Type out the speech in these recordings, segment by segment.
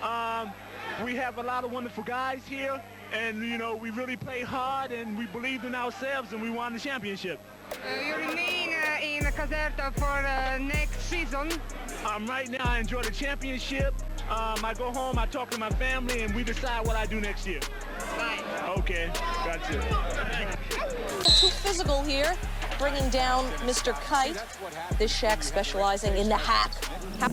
Um, we have a lot of wonderful guys here, and we really played hard, and we believed in ourselves, and we won the championship. You remain in Caserta for next season. Right now, I enjoy the championship. I go home, I talk to my family, and we decide what I do next year. Nice. Okay, gotcha. Too physical here, bringing down Mr. Kite. This Shack specializing in the hack.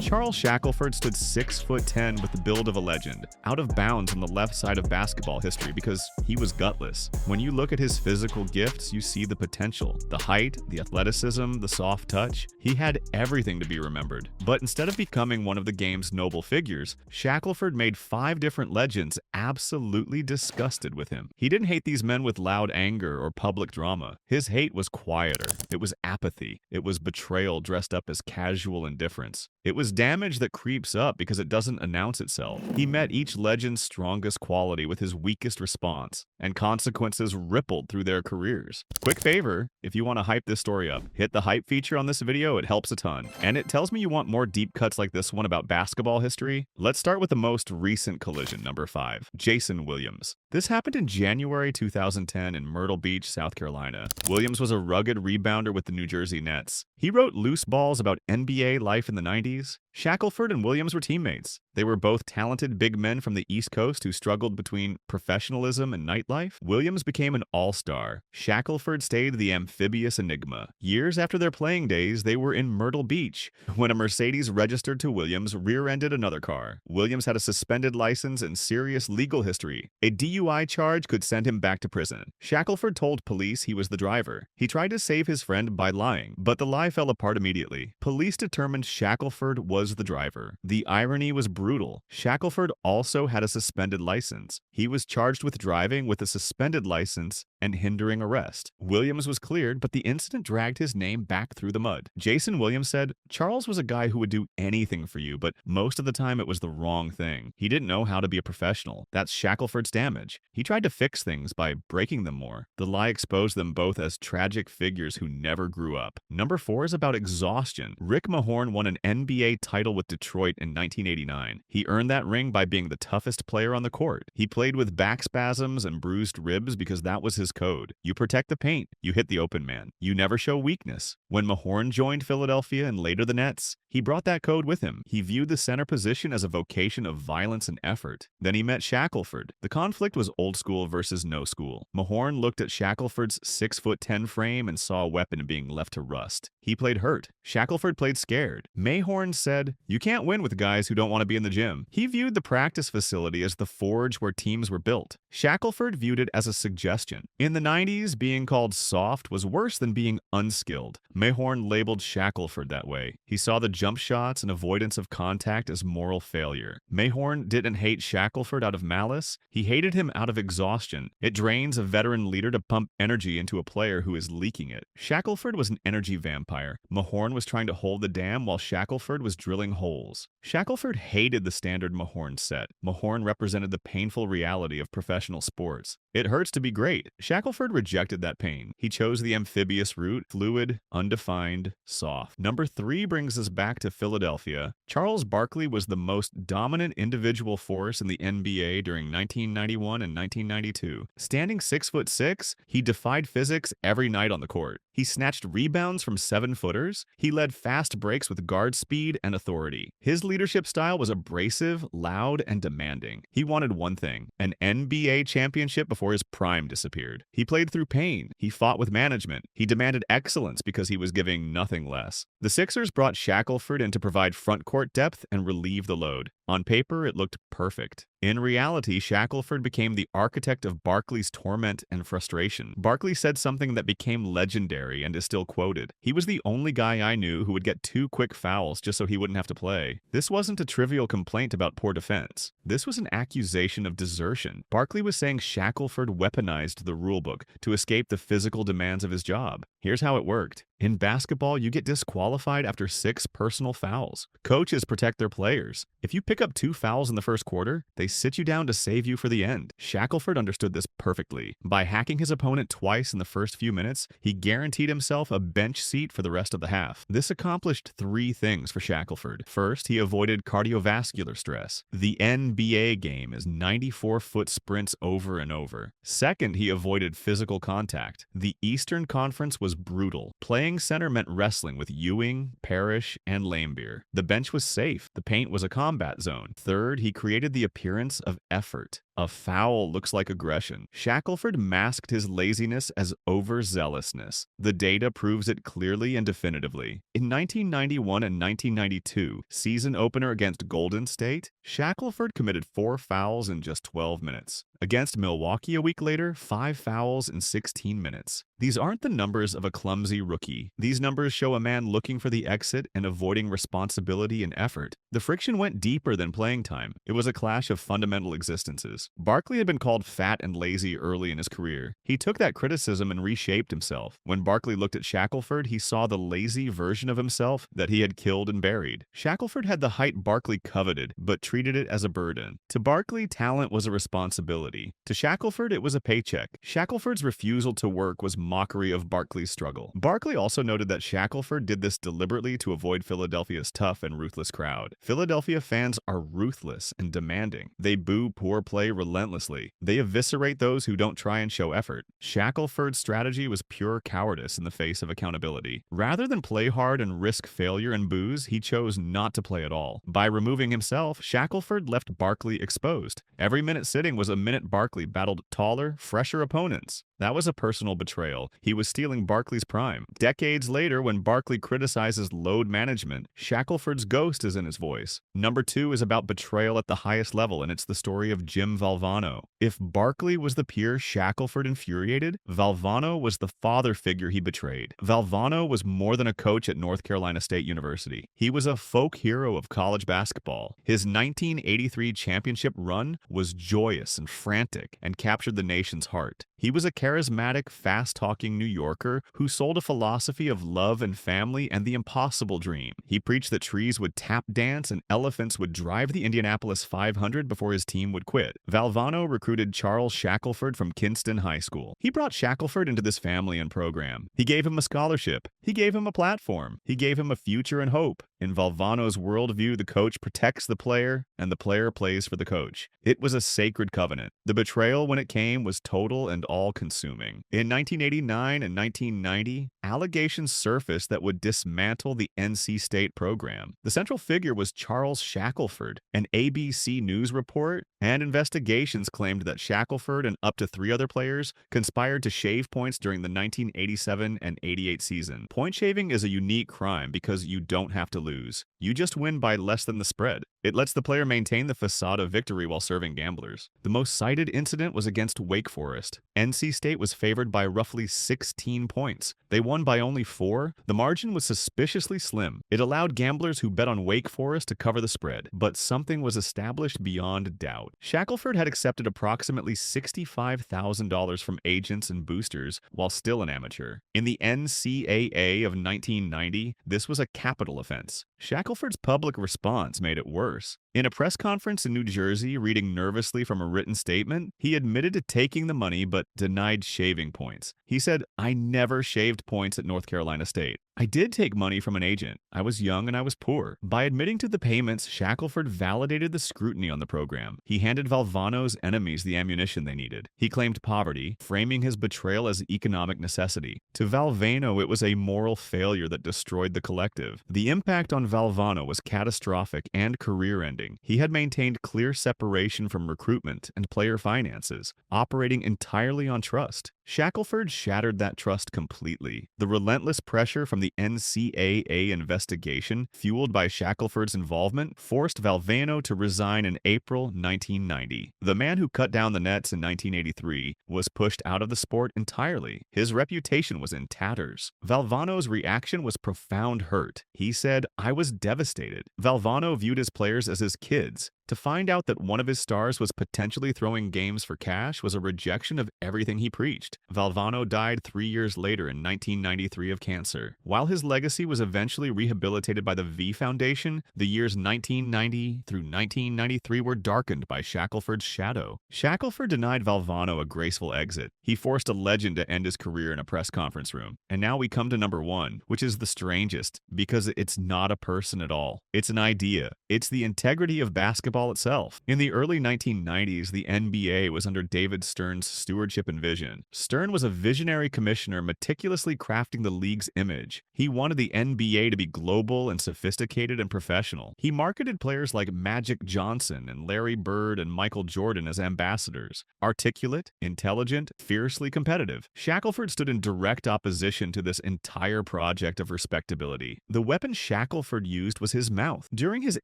Charles Shackleford stood 6'10" with the build of a legend, out of bounds on the left side of basketball history because he was gutless. When you look at his physical gifts, you see the potential, the height, the athleticism, the soft touch. He had everything to be remembered. But instead of becoming one of the game's noble figures, Shackleford made 5 different legends absolutely disgusted with him. He didn't hate these men with loud anger or public drama. His hate was quieter. It was apathy. It was betrayal dressed up as casual indifference. It was damage that creeps up because it doesn't announce itself. He met each legend's strongest quality with his weakest response, and consequences rippled through their careers. Quick favor, if you want to hype this story up, hit the hype feature on this video, it helps a ton. And it tells me you want more deep cuts like this one about basketball history. Let's start with the most recent collision, number 5, Jason Williams. This happened in January 2010 in Myrtle Beach, South Carolina. Williams was a rugged rebounder with the New Jersey Nets. He wrote loose balls about NBA life in the 90s. Shackleford and Williams were teammates. They were both talented big men from the East Coast who struggled between professionalism and nightlife. Williams became an all-star. Shackleford stayed the amphibious enigma. Years after their playing days, they were in Myrtle Beach when a Mercedes registered to Williams rear-ended another car. Williams had a suspended license and serious legal history. A DUI charge could send him back to prison. Shackleford told police he was the driver. He tried to save his friend by lying, but the lie fell apart immediately. Police determined Shackleford was the driver. The irony was brutal. Shackleford also had a suspended license. He was charged with driving with a suspended license and hindering arrest. Williams was cleared, but the incident dragged his name back through the mud. Jason Williams said, "Charles was a guy who would do anything for you, but most of the time it was the wrong thing. He didn't know how to be a professional. That's Shackleford's damage. He tried to fix things by breaking them more." The lie exposed them both as tragic figures who never grew up. Number 4 is about exhaustion. Rick Mahorn won an NBA title with Detroit in 1989. He earned that ring by being the toughest player on the court. He played with back spasms and bruised ribs because that was his code. You protect the paint. You hit the open man. You never show weakness. When Mahorn joined Philadelphia and later the Nets, he brought that code with him. He viewed the center position as a vocation of violence and effort. Then he met Shackleford. The conflict was old school versus no school. Mahorn looked at Shackleford's 6'10" frame and saw a weapon being left to rust. He played hurt. Shackleford played scared. Mahorn said, "You can't win with guys who don't want to be in the gym." He viewed the practice facility as the forge where teams were built. Shackleford viewed it as a suggestion. In the 90s, being called soft was worse than being unskilled. Mahorn labeled Shackleford that way. He saw the jump shots and avoidance of contact as moral failure. Mahorn didn't hate Shackleford out of malice. He hated him out of exhaustion. It drains a veteran leader to pump energy into a player who is leaking it. Shackleford was an energy vampire. Mahorn was trying to hold the dam while Shackleford was drilling holes. Shackleford hated the standard Mahorn set. Mahorn represented the painful reality of professional sports. It hurts to be great. Shackleford rejected that pain. He chose the amphibious route, fluid, undefined, soft. Number 3 brings us back to Philadelphia. Charles Barkley was the most dominant individual force in the NBA during 1991 and 1992. Standing 6'6", he defied physics every night on the court. He snatched rebounds from 7-footers. He led fast breaks with guard speed and authority. His leadership style was abrasive, loud, and demanding. He wanted one thing, an NBA championship before his prime disappeared. He played through pain. He fought with management. He demanded excellence because he was giving nothing less. The Sixers brought Shackleford in to provide front court depth and relieve the load. On paper, it looked perfect. In reality, Shackleford became the architect of Barkley's torment and frustration. Barkley said something that became legendary and is still quoted. "He was the only guy I knew who would get 2 quick fouls just so he wouldn't have to play." This wasn't a trivial complaint about poor defense. This was an accusation of desertion. Barkley was saying Shackleford weaponized the rulebook to escape the physical demands of his job. Here's how it worked. In basketball, you get disqualified after 6 personal fouls. Coaches protect their players. If you pick pick up 2 fouls in the first quarter, they sit you down to save you for the end. Shackleford understood this perfectly. By hacking his opponent twice in the first few minutes, he guaranteed himself a bench seat for the rest of the half. This accomplished 3 things for Shackleford. First, he avoided cardiovascular stress. The NBA game is 94-foot sprints over and over. Second, he avoided physical contact. The Eastern Conference was brutal. Playing center meant wrestling with Ewing, Parrish, and Laimbeer. The bench was safe. The paint was a combat zone. Third, he created the appearance of effort. A foul looks like aggression. Shackleford masked his laziness as overzealousness. The data proves it clearly and definitively. In 1991 and 1992, season opener against Golden State, Shackleford committed 4 fouls in just 12 minutes. Against Milwaukee a week later, 5 fouls in 16 minutes. These aren't the numbers of a clumsy rookie. These numbers show a man looking for the exit and avoiding responsibility and effort. The friction went deeper than playing time. It was a clash of fundamental existences. Barkley had been called fat and lazy early in his career. He took that criticism and reshaped himself. When Barkley looked at Shackleford, he saw the lazy version of himself that he had killed and buried. Shackleford had the height Barkley coveted, but treated it as a burden. To Barkley, talent was a responsibility. To Shackleford, it was a paycheck. Shackleford's refusal to work was mockery of Barkley's struggle. Barkley also noted that Shackleford did this deliberately to avoid Philadelphia's tough and ruthless crowd. Philadelphia fans are ruthless and demanding. They boo poor play relentlessly. They eviscerate those who don't try and show effort. Shackleford's strategy was pure cowardice in the face of accountability. Rather than play hard and risk failure and boos, he chose not to play at all. By removing himself, Shackleford left Barkley exposed. Every minute sitting was a minute Barkley battled taller, fresher opponents. That was a personal betrayal. He was stealing Barkley's prime. Decades later, when Barkley criticizes load management, Shackleford's ghost is in his voice. Number 2 is about betrayal at the highest level, and it's the story of Jim Valvano. If Barkley was the peer Shackleford infuriated, Valvano was the father figure he betrayed. Valvano was more than a coach at North Carolina State University. He was a folk hero of college basketball. His 1983 championship run was joyous and frantic and captured the nation's heart. He was a charismatic, fast-talking New Yorker who sold a philosophy of love and family and the impossible dream. He preached that trees would tap dance and elephants would drive the Indianapolis 500 before his team would quit. Valvano recruited Charles Shackleford from Kinston High School. He brought Shackleford into this family and program. He gave him a scholarship. He gave him a platform. He gave him a future and hope. In Valvano's worldview, the coach protects the player, and the player plays for the coach. It was a sacred covenant. The betrayal, when it came, was total and all-consuming. In 1989 and 1990, allegations surfaced that would dismantle the NC State program. The central figure was Charles Shackleford. An ABC News report and investigations claimed that Shackleford and up to 3 other players conspired to shave points during the 1987 and 88 season. Point shaving is a unique crime because you don't have to lose. You just win by less than the spread. It lets the player maintain the facade of victory while serving gamblers. The most cited incident was against Wake Forest. NC State was favored by roughly 16 points. They won by only 4. The margin was suspiciously slim. It allowed gamblers who bet on Wake Forest to cover the spread, but something was established beyond doubt. Shackleford had accepted approximately $65,000 from agents and boosters while still an amateur. In the NCAA of 1990, this was a capital offense. Shackleford's public response made it worse. In a press conference in New Jersey, reading nervously from a written statement, he admitted to taking the money but denied shaving points. He said, "I never shaved points at North Carolina State. I did take money from an agent. I was young and I was poor." By admitting to the payments, Shackleford validated the scrutiny on the program. He handed Valvano's enemies the ammunition they needed. He claimed poverty, framing his betrayal as economic necessity. To Valvano, it was a moral failure that destroyed the collective. The impact on Valvano was catastrophic and career-ending. He had maintained clear separation from recruitment and player finances, operating entirely on trust. Shackleford shattered that trust completely. The relentless pressure from the NCAA investigation, fueled by Shackleford's involvement, forced Valvano to resign in April 1990. The man who cut down the nets in 1983 was pushed out of the sport entirely. His reputation was in tatters. Valvano's reaction was profound hurt. He said, "I was devastated." Valvano viewed his players as his kids. To find out that one of his stars was potentially throwing games for cash was a rejection of everything he preached. Valvano died 3 years later in 1993 of cancer. While his legacy was eventually rehabilitated by the V Foundation, the years 1990 through 1993 were darkened by Shackleford's shadow. Shackleford denied Valvano a graceful exit. He forced a legend to end his career in a press conference room. And now we come to number 1, which is the strangest, because it's not a person at all. It's an idea. It's the integrity of basketball itself. In the early 1990s, the NBA was under David Stern's stewardship and vision. Stern was a visionary commissioner meticulously crafting the league's image. He wanted the NBA to be global and sophisticated and professional. He marketed players like Magic Johnson and Larry Bird and Michael Jordan as ambassadors. Articulate, intelligent, fiercely competitive. Shackleford stood in direct opposition to this entire project of respectability. The weapon Shackleford used was his mouth. During his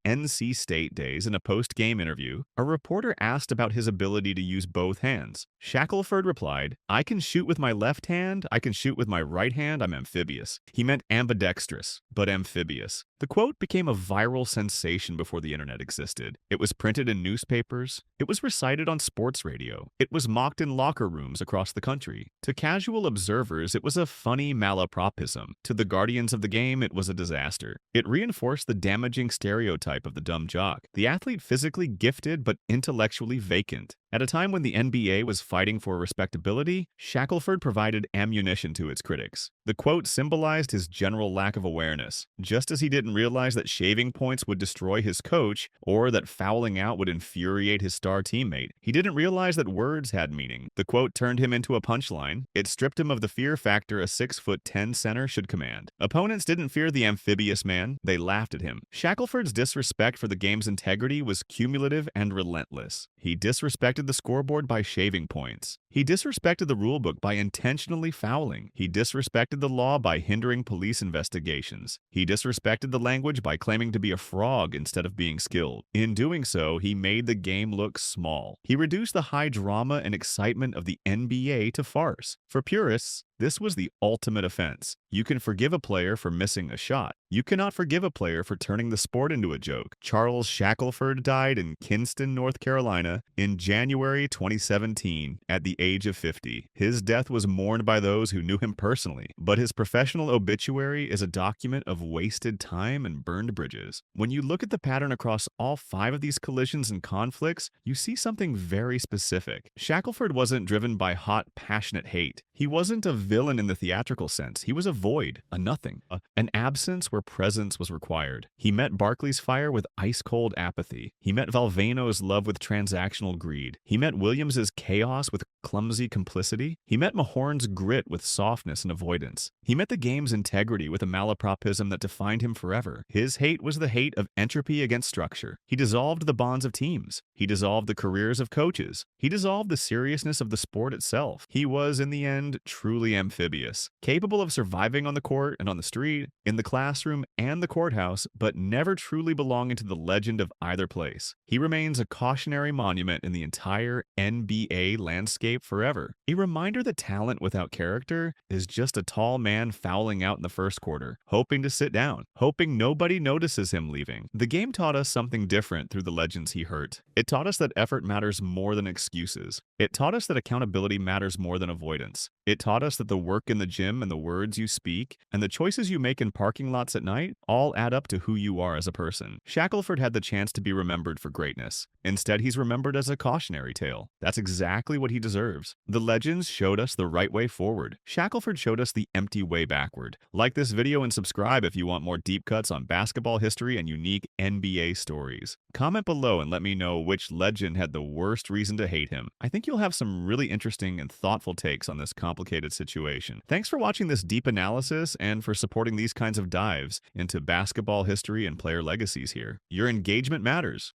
NC State days, in a post-game interview, a reporter asked about his ability to use both hands. Shackleford replied, "I can shoot with my left hand, I can shoot with my right hand, I'm amphibious." He meant ambidextrous, but amphibious. The quote became a viral sensation before the internet existed. It was printed in newspapers. It was recited on sports radio. It was mocked in locker rooms across the country. To casual observers, it was a funny malapropism. To the guardians of the game, it was a disaster. It reinforced the damaging stereotype of the dumb jock, the athlete physically gifted but intellectually vacant. At a time when the NBA was fighting for respectability, Shackleford provided ammunition to its critics. The quote symbolized his general lack of awareness, just as he didn't realize that shaving points would destroy his coach or that fouling out would infuriate his star teammate. He didn't realize that words had meaning. The quote turned him into a punchline. It stripped him of the fear factor a 6'10" center should command. Opponents didn't fear the amphibious man, they laughed at him. Shackleford's disrespect for the game's integrity was cumulative and relentless. He disrespected the scoreboard by shaving points. He disrespected the rulebook by intentionally fouling. He disrespected the law by hindering police investigations. He disrespected the language by claiming to be a frog instead of being skilled. In doing so, he made the game look small. He reduced the high drama and excitement of the NBA to farce. For purists, this was the ultimate offense. You can forgive a player for missing a shot. You cannot forgive a player for turning the sport into a joke. Charles Shackleford died in Kinston, North Carolina in January 2017 at the age of 50. His death was mourned by those who knew him personally, but his professional obituary is a document of wasted time and burned bridges. When you look at the pattern across all 5 of these collisions and conflicts, you see something very specific. Shackleford wasn't driven by hot, passionate hate. He wasn't a villain in the theatrical sense. He was a void, a nothing, an absence where presence was required. He met Barkley's fire with ice-cold apathy. He met Valvano's love with transactional greed. He met Williams's chaos with clumsy complicity. He met Mahorn's grit with softness and avoidance. He met the game's integrity with a malapropism that defined him forever. His hate was the hate of entropy against structure. He dissolved the bonds of teams. He dissolved the careers of coaches. He dissolved the seriousness of the sport itself. He was, in the end, truly amphibious, capable of surviving on the court and on the street, in the classroom and the courthouse, but never truly belonging to the legend of either place. He remains a cautionary monument in the entire NBA landscape forever. A reminder that talent without character is just a tall man fouling out in the first quarter, hoping to sit down, hoping nobody notices him leaving. The game taught us something different through the legends he hurt. It taught us that effort matters more than excuses. It taught us that accountability matters more than avoidance. It taught us that the work in the gym and the words you speak and the choices you make in parking lots at night all add up to who you are as a person. Shackleford had the chance to be remembered for greatness. Instead, he's remembered as a cautionary tale. That's exactly what he deserves. The legends showed us the right way forward. Shackleford showed us the empty way backward. Like this video and subscribe if you want more deep cuts on basketball history and unique NBA stories. Comment below and let me know which legend had the worst reason to hate him. I think you'll have some really interesting and thoughtful takes on this complicated situation. Thanks for watching this deep analysis and for supporting these kinds of dives into basketball history and player legacies here. Your engagement matters.